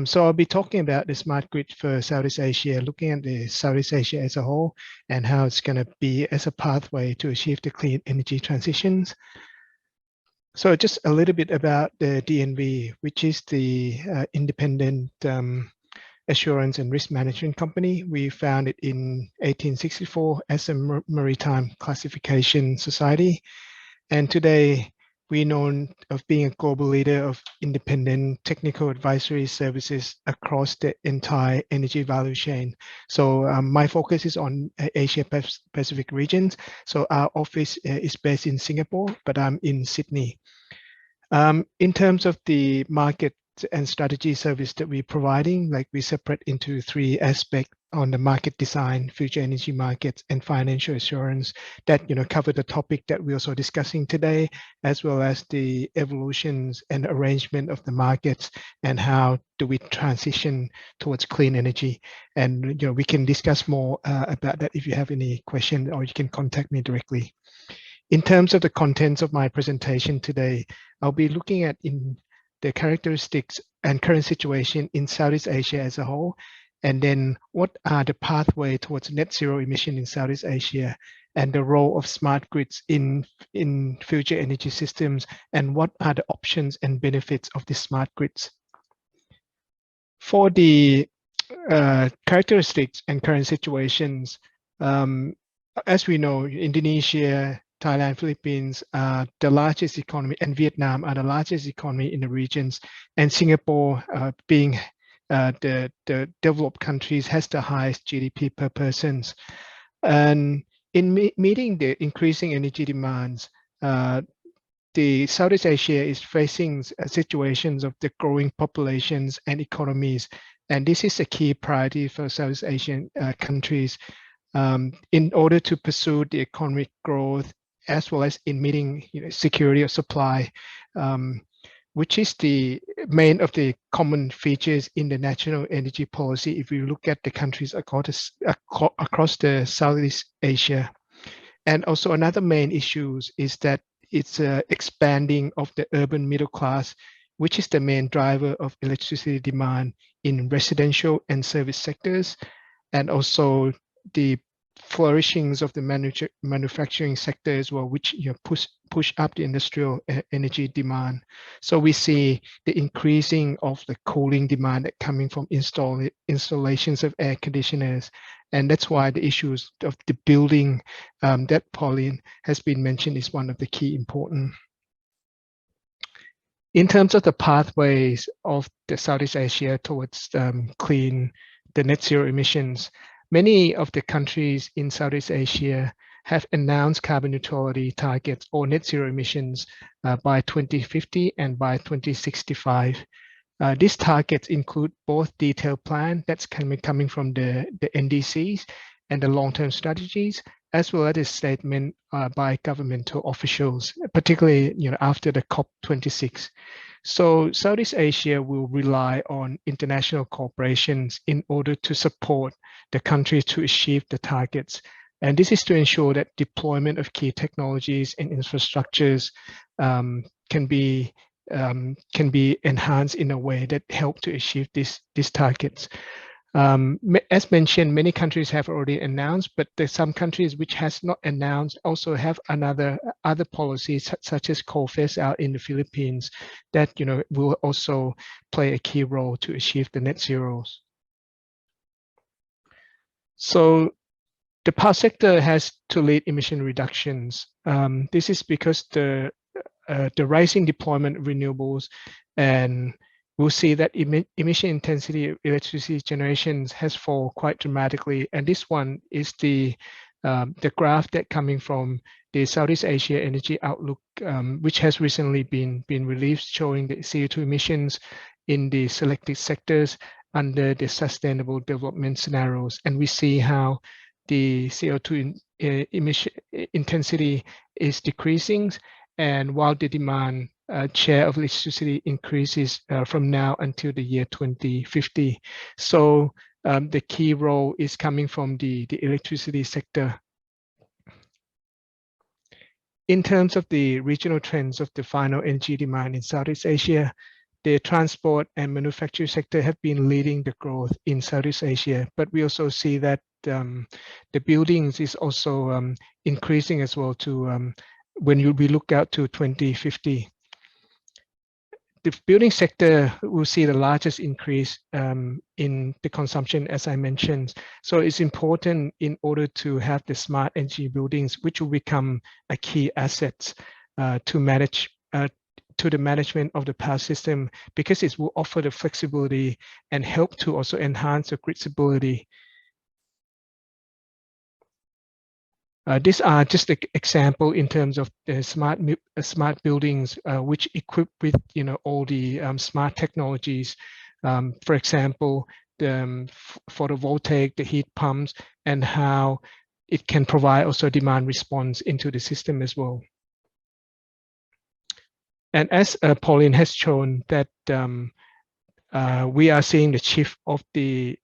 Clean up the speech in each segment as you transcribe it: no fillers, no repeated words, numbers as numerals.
So I'll be talking about the smart grid for Southeast Asia, looking at the Southeast Asia as a whole and how it's going to be as a pathway to achieve the clean energy transitions. So just a little bit about the DNV, which is the independent assurance and risk management company. We founded in 1864 as a maritime classification society. And today, we're known of being a global leader of independent technical advisory services across the entire energy value chain. So my focus is on Asia Pacific regions. So our office is based in Singapore, but I'm in Sydney. In terms of the market and strategy service that we're providing, like we separate into three aspects on the market design, future energy markets, and financial assurance that cover the topic that we're also discussing today, as well as the evolutions and arrangement of the markets and how do we transition towards clean energy. And we can discuss more about that if you have any questions, or you can contact me directly. In terms of the contents of my presentation today, I'll be looking at the characteristics and current situation in Southeast Asia as a whole, and then what are the pathway towards net zero emission in Southeast Asia, and the role of smart grids in future energy systems, and what are the options and benefits of the smart grids. For the characteristics and current situations, as we know, Indonesia, Thailand, Philippines are the largest economy, and Vietnam are the largest economy in the regions, and Singapore, being the developed countries, has the highest GDP per person. And in meeting the increasing energy demands, the Southeast Asia is facing situations of the growing populations and economies, and this is a key priority for Southeast Asian countries in order to pursue the economic growth, as well as in meeting security of supply, which is the main of the common features in the national energy policy if you look at the countries across the Southeast Asia. And also another main issue is that it's expanding of the urban middle class, which is the main driver of electricity demand in residential and service sectors, and also the flourishings of the manufacturing sector as well, which push up the industrial energy demand. So we see the increasing of the cooling demand coming from installations of air conditioners, and that's why the issues of the building that Pauline has been mentioned is one of the key important. In terms of the pathways of the Southeast Asia towards the net zero emissions, many of the countries in Southeast Asia have announced carbon neutrality targets or net zero emissions by 2050 and by 2065. These targets include both detailed plan that's coming from the NDCs and the long-term strategies, as well as a statement by governmental officials, particularly after the COP26. So Southeast Asia will rely on international corporations in order to support the countries to achieve the targets. And this is to ensure that deployment of key technologies and infrastructures can be enhanced in a way that help to achieve these targets. As mentioned, many countries have already announced, but there's some countries which has not announced also have other policies such as coal phase out in the Philippines that will also play a key role to achieve the net zeros. So the power sector has to lead emission reductions. This is because the rising deployment of renewables, and we'll see that emission intensity of electricity generations has fallen quite dramatically. And this one is the graph that coming from the Southeast Asia Energy Outlook, which has recently been released, showing the CO2 emissions in the selected sectors under the sustainable development scenarios. And we see how the CO2 emission intensity is decreasing, and while the demand share of electricity increases from now until the year 2050. So the key role is coming from the electricity sector. In terms of the regional trends of the final energy demand in Southeast Asia, the transport and manufacturing sector have been leading the growth in Southeast Asia, but we also see that the buildings is also increasing as well to when we look out to 2050. The building sector will see the largest increase in the consumption, as I mentioned. So it's important in order to have the smart energy buildings, which will become a key asset to manage to the management of the power system, because it will offer the flexibility and help to also enhance the grid stability. These are just an example in terms of the smart buildings, which equipped with all the smart technologies. For example, the photovoltaic, the heat pumps, and how it can provide also demand response into the system as well. And as Pauline has shown that we are seeing the shift of the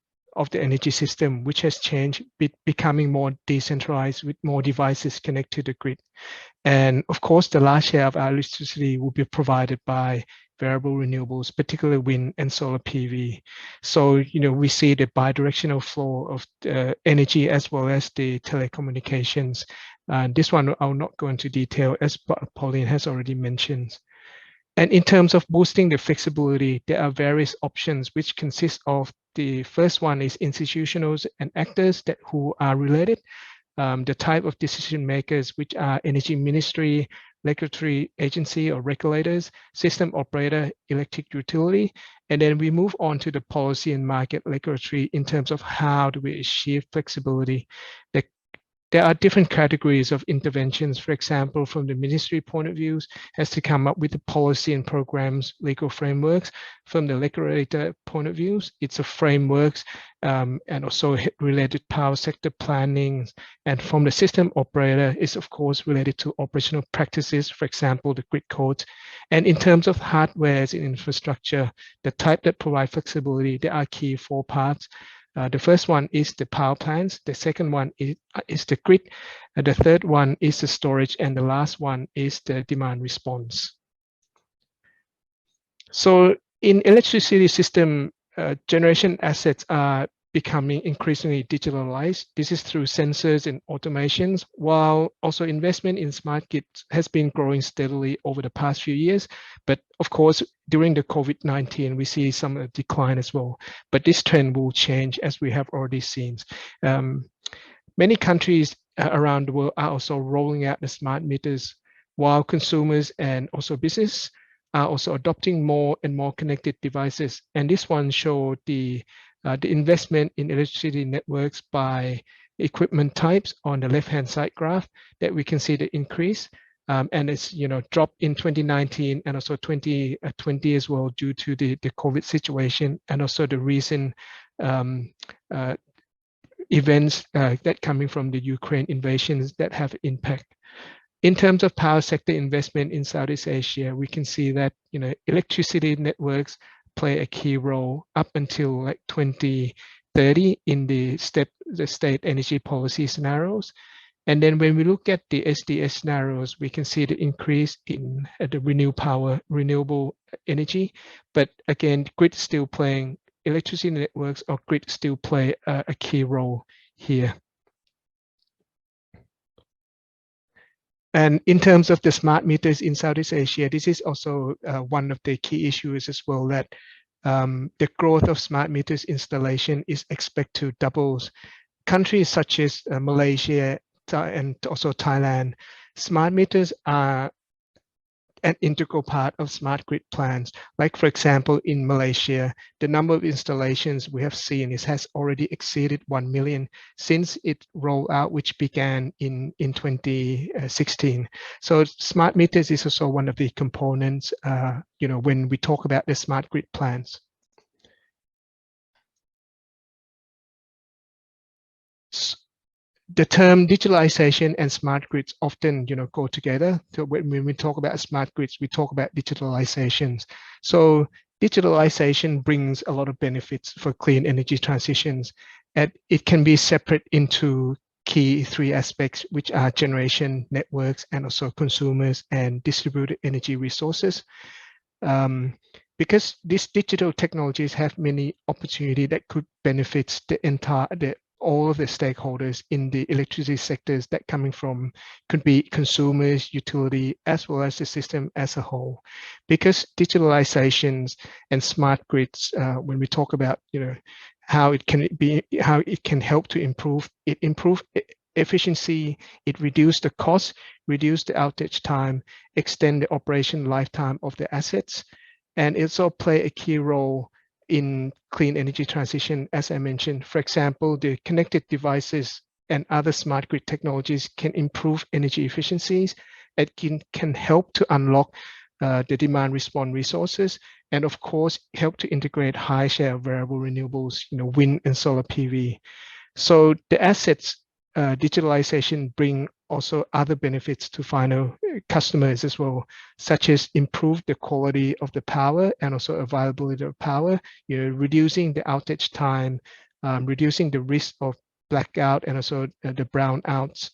energy system, which has changed, becoming more decentralized with more devices connected to the grid. And of course, the large share of our electricity will be provided by variable renewables, particularly wind and solar PV. So, we see the bidirectional flow of energy as well as the telecommunications. This one I'll not go into detail, as Pauline has already mentioned. And in terms of boosting the flexibility, there are various options which consist of the first one is institutionals and actors who are related, the type of decision makers, which are energy ministry, regulatory agency or regulators, system operator, electric utility. And then we move on to the policy and market regulatory in terms of how do we achieve flexibility. There are different categories of interventions. For example, from the ministry point of view, has to come up with the policy and programs, legal frameworks. From the regulator point of view, it's a frameworks and also related power sector planning. And from the system operator, is of course related to operational practices, for example, the grid codes. And in terms of hardware and infrastructure, the type that provide flexibility, there are key 4 parts. The first one is the power plants. The second one is the grid. The third one is the storage. And the last one is the demand response. So in electricity system, generation assets are becoming increasingly digitalized. This is through sensors and automations, while also investment in smart grids has been growing steadily over the past few years. But of course, during the COVID-19, we see some decline as well. But this trend will change, as we have already seen. Many countries around the world are also rolling out the smart meters, while consumers and also business are also adopting more and more connected devices. And this one showed the investment in electricity networks by equipment types on the left-hand side graph, that we can see the increase. And it's dropped in 2019 and also 2020 as well, due to the COVID situation and also the recent events that coming from the Ukraine invasions that have impact. In terms of power sector investment in Southeast Asia, we can see that electricity networks play a key role up until like 2030 in the state energy policy scenarios. And then when we look at the SDS scenarios, we can see the increase in the renewable energy. But again, grid still playing, electricity networks or grid still play a key role here. And in terms of the smart meters in Southeast Asia, this is also one of the key issues as well, that the growth of smart meters installation is expected to double. Countries such as Malaysia and also Thailand, smart meters are an integral part of smart grid plans. Like for example, in Malaysia, the number of installations we have seen has already exceeded 1 million since it rolled out, which began in 2016. So smart meters is also one of the components, when we talk about the smart grid plans. The term digitalization and smart grids often, go together. So when we talk about smart grids, we talk about digitalizations. So digitalization brings a lot of benefits for clean energy transitions, and it can be separate into key 3 aspects, which are generation, networks, and also consumers and distributed energy resources. because these digital technologies have many opportunities that could benefit all of the stakeholders in the electricity sectors that coming from could be consumers, utility, as well as the system as a whole. Because digitalizations and smart grids, when we talk about how it can help to improve efficiency, it reduce the cost, reduce the outage time, extend the operation lifetime of the assets, and it also play a key role in clean energy transition, as I mentioned. For example, the connected devices and other smart grid technologies can improve energy efficiencies. It can help to unlock the demand response resources, and of course, help to integrate high share of variable renewables, wind and solar PV. So the assets digitalization bring also other benefits to final customers as well, such as improve the quality of the power and also availability of power, reducing the outage time, reducing the risk of blackout and also the brownouts.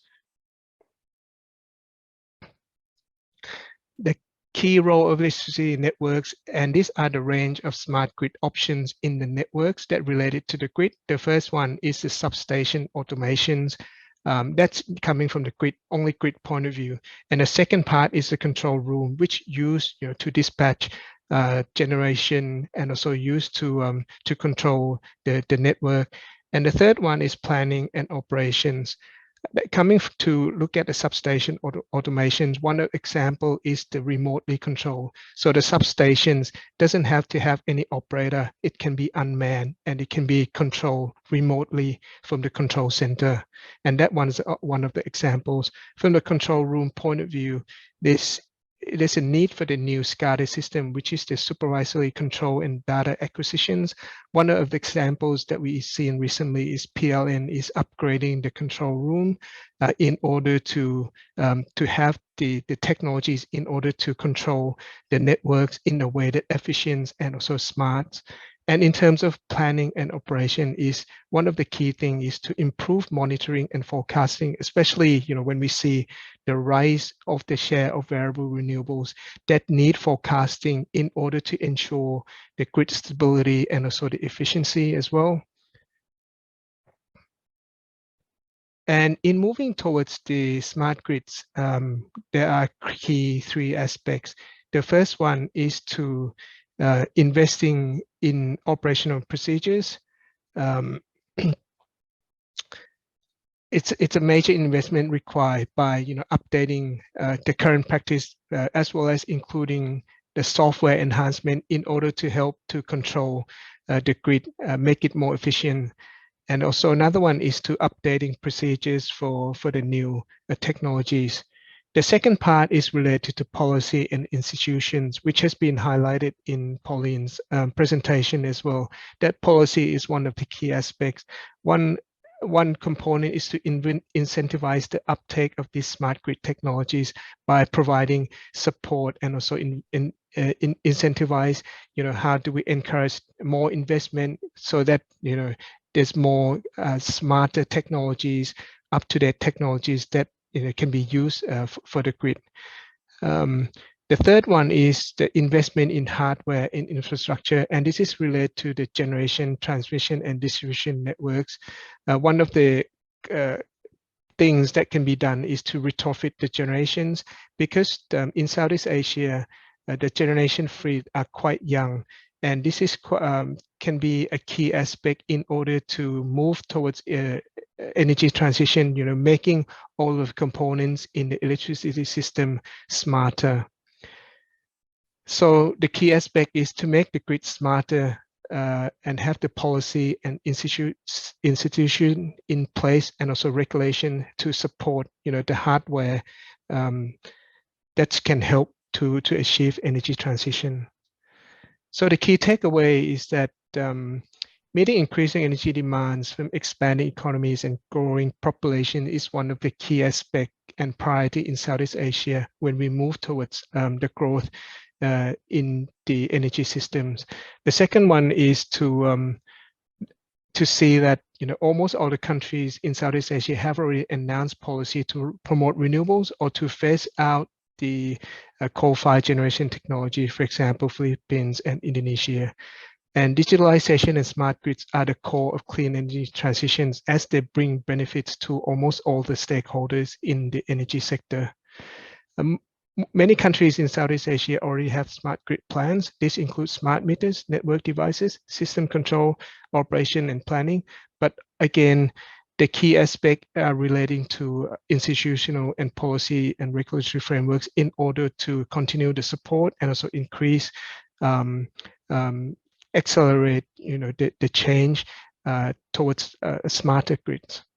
The key role of electricity networks, and these are the range of smart grid options in the networks that related to the grid. The first one is the substation automations. That's coming from the only grid point of view. And the second part is the control room, which used to dispatch generation and also used to control the network. And the third one is planning and operations. Coming to look at the substation automations, one example is the remotely control. So the substations doesn't have to have any operator. It can be unmanned and it can be controlled remotely from the control center. And that one is one of the examples. From the control room point of view, there's a need for the new SCADA system, which is the supervisory control and data acquisitions. One of the examples that we've seen recently is PLN is upgrading the control room in order to have the technologies in order to control the networks in a way that efficient and also smart. And in terms of planning and operation, is one of the key things is to improve monitoring and forecasting, especially when we see the rise of the share of variable renewables that need forecasting in order to ensure the grid stability and also the efficiency as well. And in moving towards the smart grids, there are key three aspects. The first one is to investing in operational procedures. It's a major investment required by updating the current practice as well as including the software enhancement in order to help to control the grid, make it more efficient. And also another one is to updating procedures for the new technologies. The second part is related to policy and institutions, which has been highlighted in Pauline's presentation as well. That policy is one of the key aspects. One component is to incentivize the uptake of these smart grid technologies by providing support and also incentivize, how do we encourage more investment so that, there's more smarter technologies, up-to-date technologies that can be used for the grid. The third one is the investment in hardware and infrastructure, and this is related to the generation, transmission, and distribution networks. One of the things that can be done is to retrofit the generations, because in Southeast Asia, the generation fleet are quite young, and this is can be a key aspect in order to move towards energy transition, making all of the components in the electricity system smarter. So the key aspect is to make the grid smarter and have the policy and institution in place, and also regulation to support, the hardware that can help to achieve energy transition. So the key takeaway is that meeting increasing energy demands from expanding economies and growing population is one of the key aspects and priority in Southeast Asia when we move towards the growth in the energy systems. The second one is to see that almost all the countries in Southeast Asia have already announced policy to promote renewables or to phase out the coal-fired generation technology, for example, Philippines and Indonesia. And digitalization and smart grids are the core of clean energy transitions as they bring benefits to almost all the stakeholders in the energy sector. Many countries in Southeast Asia already have smart grid plans. This includes smart meters, network devices, system control, operation and planning. But again, the key aspect are relating to institutional and policy and regulatory frameworks in order to continue the support and also increase, accelerate, the change towards smarter grids.